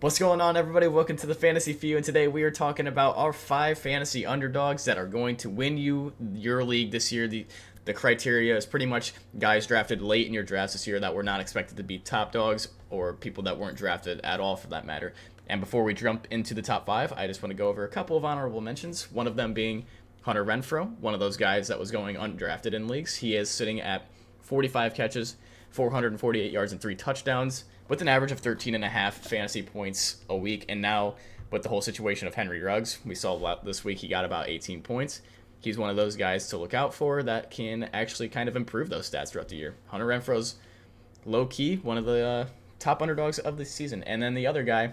What's going on, everybody? Welcome to the Fantasy Few, and today we are talking about our 5 fantasy underdogs that are going to win you your league this year. The criteria is pretty much guys drafted late in your drafts this year that were not expected to be top dogs, or people that weren't drafted at all for that matter. And before we jump into the top 5, I just want to go over a couple of honorable mentions, one of them being Hunter Renfrow, one of those guys that was going undrafted in leagues. He is sitting at 45 catches, 448 yards, and 3 touchdowns with an average of 13 and a half fantasy points a week. And now with the whole situation of Henry Ruggs, we saw this week he got about 18 points. He's one of those guys to look out for that can actually kind of improve those stats throughout the year. Hunter Renfrow's low-key one of the top underdogs of the season. And then the other guy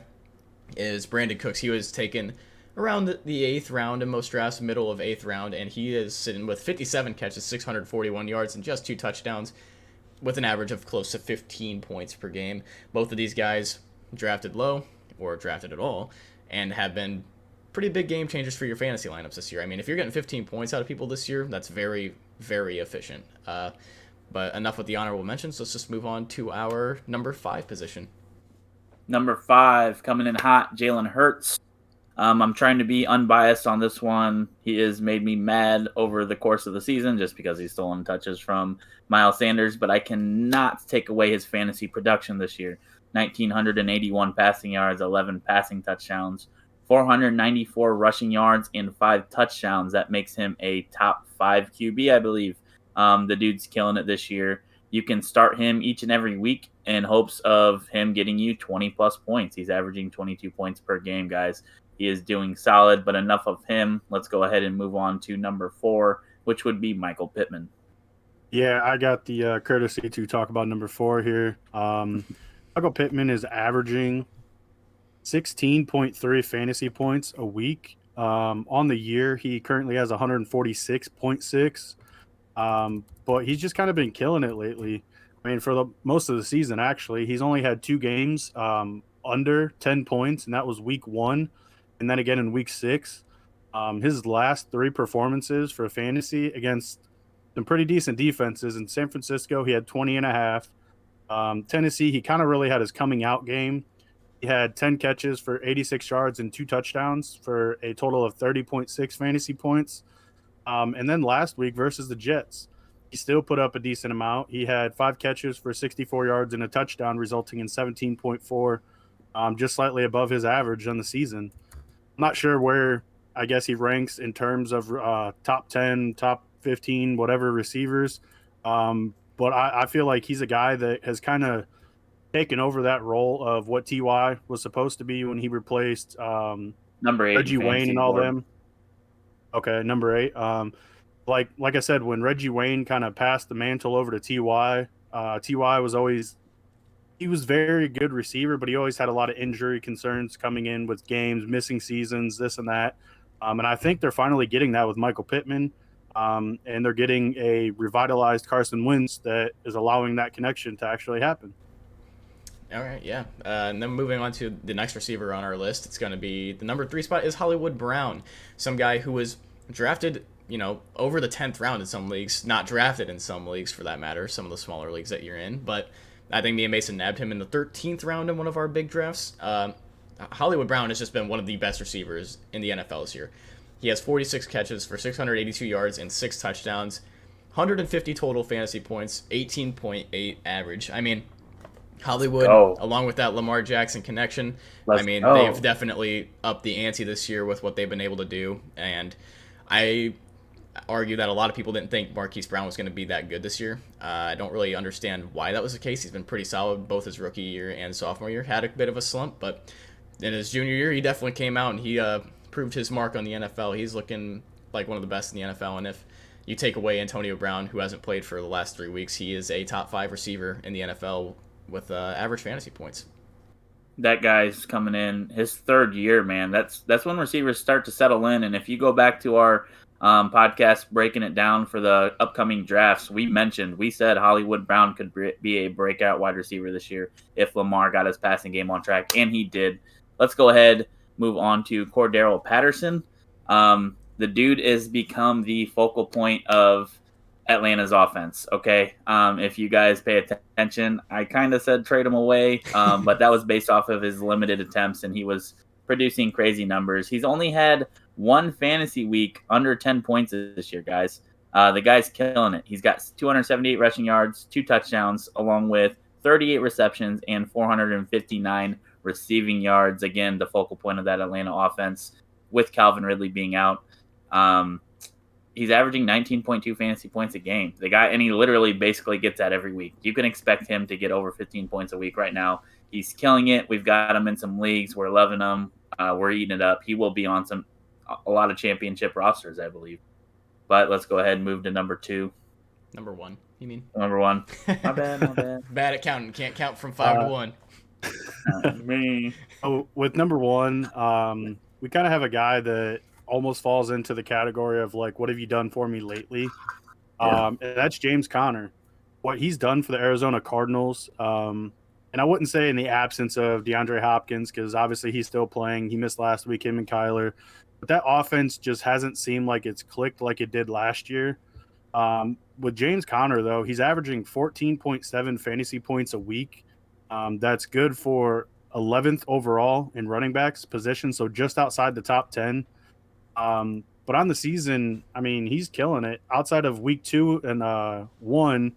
is Brandon Cooks. He was taken around the 8th round in most drafts, middle of 8th round, and he is sitting with 57 catches, 641 yards, and just 2 touchdowns with an average of close to 15 points per game. Both of these guys drafted low or drafted at all and have been pretty big game changers for your fantasy lineups this year. I mean, if you're getting 15 points out of people this year, that's very, very efficient. But enough with the honorable mentions. Let's just move on to our number 5 position. Number 5, coming in hot, Jalen Hurts. I'm trying to be unbiased on this one. He has made me mad over the course of the season just because he's stolen touches from Miles Sanders, but I cannot take away his fantasy production this year. 1,981 passing yards, 11 passing touchdowns, 494 rushing yards, and 5 touchdowns. That makes him a top 5 QB, I believe. The dude's killing it this year. You can start him each and every week in hopes of him getting you 20-plus points. He's averaging 22 points per game, guys. He is doing solid, but enough of him. Let's go ahead and move on to number 4, which would be Michael Pittman. Yeah, I got the courtesy to talk about number 4 here. Michael Pittman is averaging 16.3 fantasy points a week. On the year, he currently has 146.6. But he's just kind of been killing it lately. I mean, for most of the season, actually, he's only had 2 games under 10 points, and that was week 1. And then again in week 6, his last 3 performances for fantasy against some pretty decent defenses. In San Francisco, he had 20 and a half. Tennessee, he kind of really had his coming out game. He had 10 catches for 86 yards and 2 touchdowns for a total of 30.6 fantasy points. And then last week versus the Jets, he still put up a decent amount. He had 5 catches for 64 yards and a touchdown, resulting in 17.4, just slightly above his average on the season. I'm not sure where I guess he ranks in terms of top 10, top 15, whatever receivers. But I feel like he's a guy that has kind of taken over that role of what T.Y. was supposed to be when he replaced Number 8, Reggie Wayne and all board. them. Okay, number 8. Like I said, when Reggie Wayne kind of passed the mantle over to T.Y., T.Y. he was very good receiver, but he always had a lot of injury concerns coming in with games, missing seasons, this and that. And I think they're finally getting that with Michael Pittman. And they're getting a revitalized Carson Wentz that is allowing that connection to actually happen. All right, yeah. And then moving on to the next receiver on our list, it's going to be the number 3 spot is Hollywood Brown, some guy who was drafted, over the 10th round in some leagues, not drafted in some leagues for that matter, some of the smaller leagues that you're in. But I think me and Mason nabbed him in the 13th round in one of our big drafts. Hollywood Brown has just been one of the best receivers in the NFL this year. He has 46 catches for 682 yards and 6 touchdowns, 150 total fantasy points, 18.8 average. I mean, Hollywood, along with that Lamar Jackson connection, they've definitely upped the ante this year with what they've been able to do. And I argue that a lot of people didn't think Marquise Brown was going to be that good this year. I don't really understand why that was the case. He's been pretty solid both his rookie year and sophomore year. Had a bit of a slump, but in his junior year, he definitely came out and he proved his mark on the NFL. He's looking like one of the best in the NFL. And if you take away Antonio Brown, who hasn't played for the last 3 weeks, he is a top 5 receiver in the NFL with average fantasy points. That guy's coming in his 3rd year, man. That's when receivers start to settle in. And if you go back to our podcast breaking it down for the upcoming drafts, we said Hollywood Brown could be a breakout wide receiver this year if Lamar got his passing game on track, and he did. Let's go ahead, move on to Cordarelle Patterson. The dude has become the focal point of Atlanta's offense. Okay, if you guys pay attention, I kind of said trade him away, but that was based off of his limited attempts, and he was producing crazy numbers. He's only had one fantasy week under 10 points this year, guys. The guy's killing it. He's got 278 rushing yards, 2 touchdowns, along with 38 receptions and 459 receiving yards. Again, the focal point of that Atlanta offense with Calvin Ridley being out. He's averaging 19.2 fantasy points a game. The guy, and he literally basically gets that every week. You can expect him to get over 15 points a week right now. He's killing it. We've got him in some leagues. We're loving him. We're eating it up. He will be on a lot of championship rosters, I believe. But let's go ahead and move to number 2. Number 1, you mean? Number 1. My bad. Bad at counting. Can't count from 5 to 1. Me. Oh, with number 1, we kind of have a guy that almost falls into the category of like, what have you done for me lately? And that's James Conner. What he's done for the Arizona Cardinals, and I wouldn't say in the absence of DeAndre Hopkins, because obviously he's still playing. He missed last week, him and Kyler. But that offense just hasn't seemed like it's clicked like it did last year. With James Conner, though, he's averaging 14.7 fantasy points a week. That's good for 11th overall in running backs position, so just outside the top 10. But on the season, I mean, he's killing it. Outside of week 2 and 1,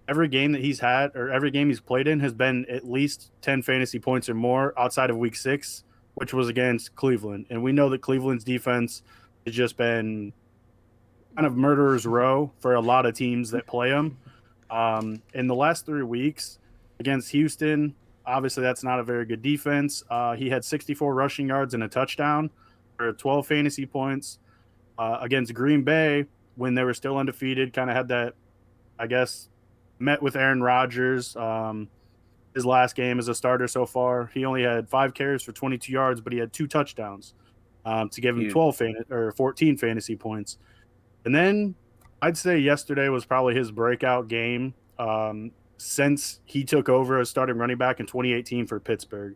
every game that he's had or every game he's played in has been at least 10 fantasy points or more outside of week 6, which was against Cleveland. And we know that Cleveland's defense has just been kind of murderer's row for a lot of teams that play them. In the last 3 weeks against Houston, obviously that's not a very good defense. He had 64 rushing yards and a touchdown for 12 fantasy points. Against Green Bay, when they were still undefeated, kind of had that, I guess, met with Aaron Rodgers. His last game as a starter so far, he only had 5 carries for 22 yards, but he had 2 touchdowns to give him 14 fantasy points. And then I'd say yesterday was probably his breakout game since he took over as starting running back in 2018 for Pittsburgh.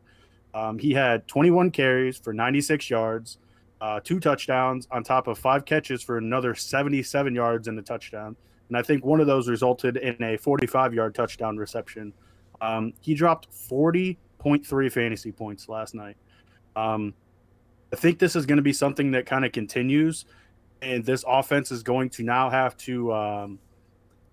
He had 21 carries for 96 yards, 2 touchdowns on top of 5 catches for another 77 yards and a touchdown. And I think one of those resulted in a 45-yard touchdown reception. He dropped 40.3 fantasy points last night. I think this is going to be something that kind of continues, and this offense is going to now have to,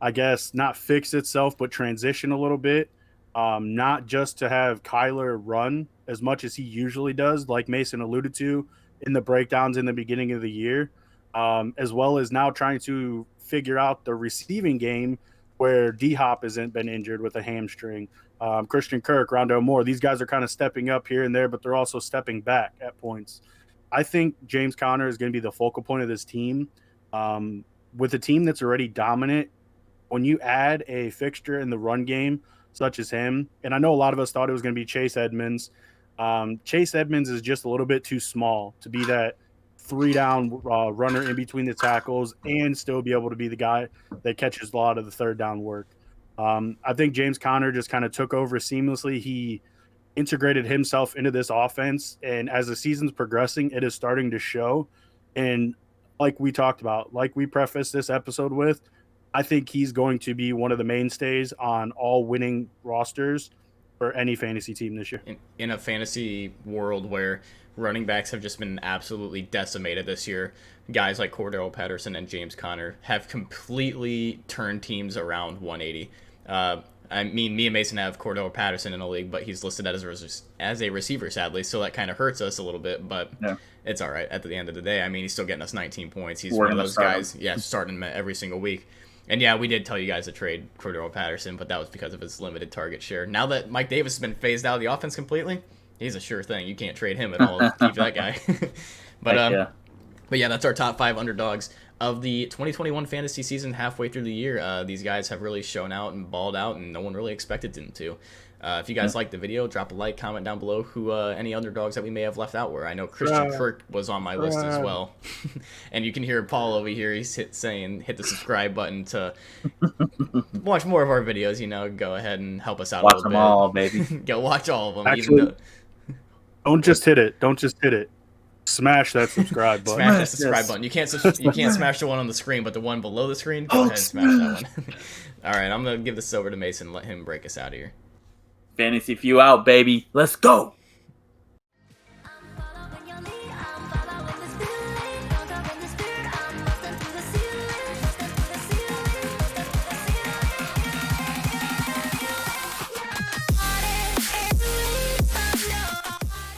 I guess, not fix itself, but transition a little bit. Not just to have Kyler run as much as he usually does, like Mason alluded to in the breakdowns in the beginning of the year, as well as now trying to figure out the receiving game where D-Hop hasn't been injured with a hamstring. Christian Kirk, Rondale Moore, these guys are kind of stepping up here and there, but they're also stepping back at points. I think James Conner is going to be the focal point of this team. With a team that's already dominant, when you add a fixture in the run game such as him, and I know a lot of us thought it was going to be Chase Edmonds. Chase Edmonds is just a little bit too small to be that 3-down runner in between the tackles and still be able to be the guy that catches a lot of the third down work. I think James Conner just kind of took over seamlessly. He integrated himself into this offense, and as the season's progressing, it is starting to show. And like we talked about, like we prefaced this episode with, I think he's going to be one of the mainstays on all winning rosters for any fantasy team this year. In a fantasy world where running backs have just been absolutely decimated this year, guys like Cordarelle Patterson and James Conner have completely turned teams around 180. I mean, me and Mason have Cordarelle Patterson in a league, but he's listed as a receiver, sadly, so that kind of hurts us a little bit, but it's all right at the end of the day. I mean, he's still getting us 19 points. He's one of those guys, starting him every single week. And yeah, we did tell you guys to trade Cordarelle Patterson, but that was because of his limited target share. Now that Mike Davis has been phased out of the offense completely, he's a sure thing. You can't trade him at all. Keep that guy. But yeah, that's our top 5 underdogs of the 2021 fantasy season. Halfway through the year, these guys have really shown out and balled out, and no one really expected them to. If you guys liked the video, drop a like, comment down below who any underdogs that we may have left out were. I know Christian Kirk was on my list as well. And you can hear Paul over here. He's hit the subscribe button to watch more of our videos. Go ahead and help us out a little bit. Watch them all, baby. Go watch all of them. Actually, don't just hit it. Smash that subscribe button. Smash that subscribe button. You can't smash the one on the screen, but the one below the screen, go ahead and smash that one. All right, I'm gonna give this over to Mason. Let him break us out of here. Fantasy Few out, baby. Let's go.